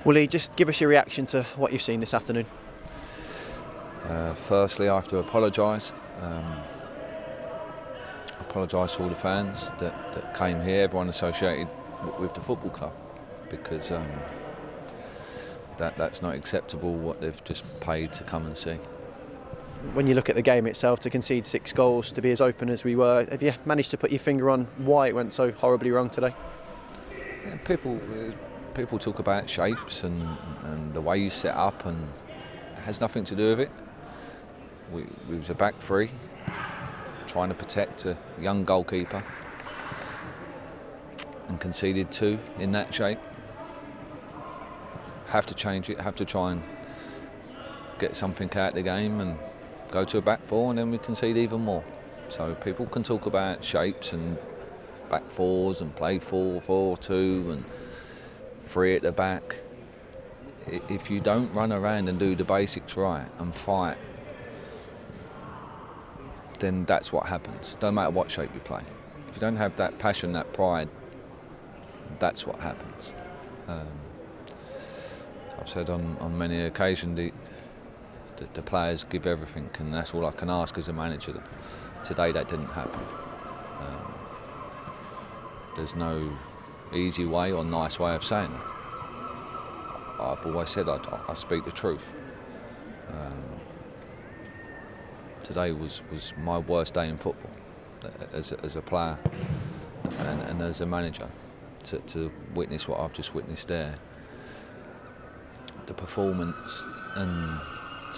Will you just give us your reaction to what you've seen this afternoon? Firstly, I have to apologise. Apologise to all the fans that came here, everyone associated with the football club, because that's not acceptable what they've just paid to come and see. When you look at the game itself, to concede 6 goals, to be as open as we were, have you managed to put your finger on why it went so horribly wrong today? Yeah, people talk about shapes and the way you set up, and it has nothing to do with it. We was a back three, trying to protect a young goalkeeper, and conceded 2 in that shape. Have to change it, have to try and get something out of the game and go to a back 4, and then we concede even more. So people can talk about shapes and back 4s and play 4-4-2 and 3 at the back. If you don't run around and do the basics right and fight, then that's what happens. Don't matter what shape you play. If you don't have that passion, that pride, that's what happens. I've said on many occasions the players give everything, and that's all I can ask as a manager. Today that didn't happen. There's no easy way or nice way of saying it. I've always said I speak the truth. Today was my worst day in football as a player and as a manager, to witness what I've just witnessed there. The performance, and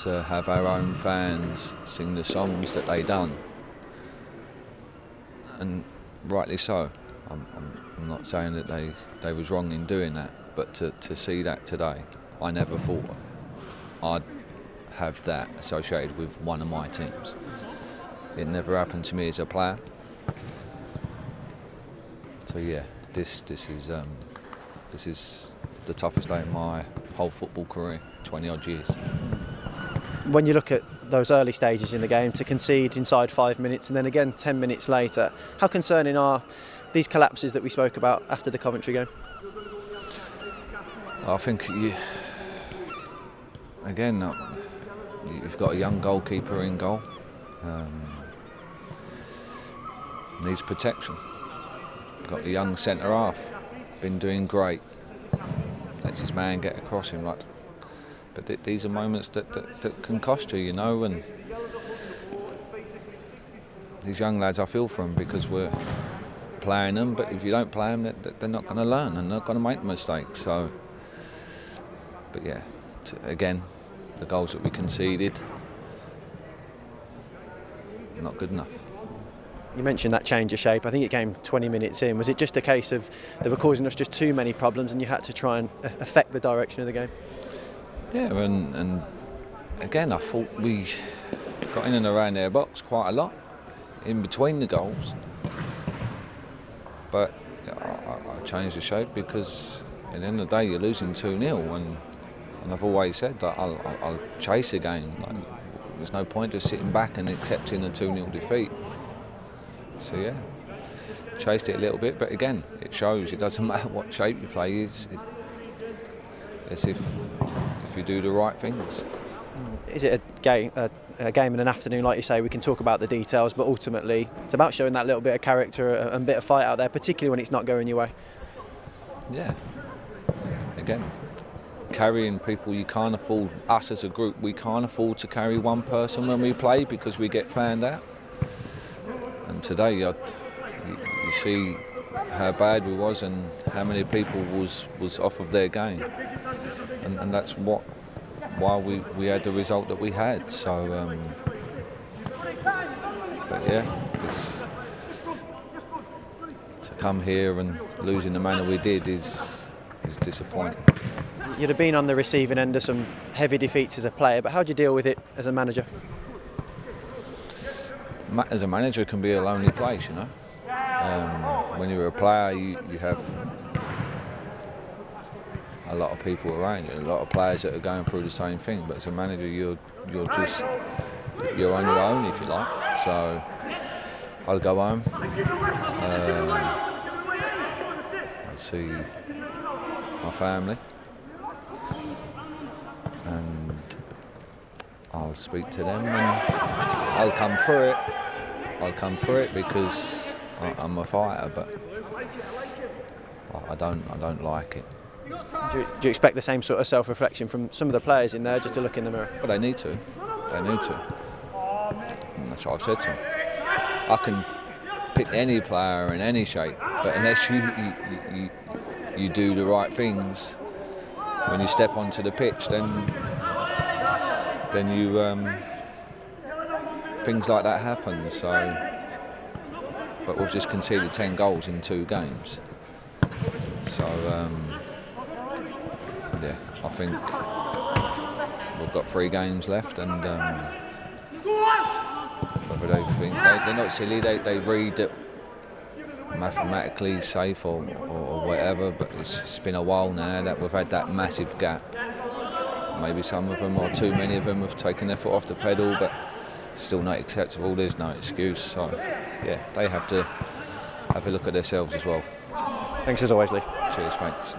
to have our own fans sing the songs that they done, and rightly so. I'm not saying that they was wrong in doing that, but to see that today, I never thought I'd have that associated with one of my teams. It never happened to me as a player. So yeah, this is the toughest day of my whole football career, 20 odd years. When you look at those early stages in the game, to concede inside 5 minutes and then again 10 minutes later, how concerning are these collapses that we spoke about after the Coventry game? I think you've got a young goalkeeper in goal. Needs protection. Got a young centre half, been doing great. Lets his man get across him, right? But these are moments that can cost you, and these young lads, I feel for them, because we're playing them, but if you don't play them, they're not going to learn and they're not going to make mistakes. So, but yeah, again, the goals that we conceded, not good enough. You mentioned that change of shape. I think it came 20 minutes in. Was it just a case of they were causing us just too many problems and you had to try and affect the direction of the game? Yeah, and again, I thought we got in and around their box quite a lot, in between the goals. But I changed the shape because at the end of the day, you're losing 2-0, and I've always said that I'll chase a game. There's no point just sitting back and accepting a 2-0 defeat. So yeah, chased it a little bit, but again, it shows it doesn't matter what shape you play. It's if you do the right things. Is it a game in an afternoon, like you say? We can talk about the details, but ultimately it's about showing that little bit of character and a bit of fight out there, particularly when it's not going your way. Yeah. Again, carrying people, you can't afford, us as a group, we can't afford to carry one person when we play because we get found out. And today you see how bad we was and how many people was off of their game, and that's why we had the result that we had. So, but yeah, to come here and lose in the manner we did is disappointing. You'd have been on the receiving end of some heavy defeats as a player, but how do you deal with it as a manager? As a manager, it can be a lonely place, when you're a player, you have a lot of people around you, a lot of players that are going through the same thing. But as a manager, you're on your own, if you like. So I'll go home. I'll see my family, I'll speak to them and I'll come through it. I'll come through it because I'm a fighter, but I don't like it. Do you expect the same sort of self-reflection from some of the players in there, just to look in the mirror? But they need to. They need to. And that's what I've said to them. I can pick any player in any shape, but unless you do the right things when you step onto the pitch, then you things like that happen. So, but we've just conceded 10 goals in 2 games. So yeah, I think we've got 3 games left, and whether they think they're not silly, they read it mathematically safe or whatever, but it's been a while now that we've had that massive gap. Maybe some of them, or too many of them, have taken their foot off the pedal, but still not acceptable. There's no excuse. So yeah, they have to have a look at themselves as well. Thanks as always, Lee. Cheers, thanks.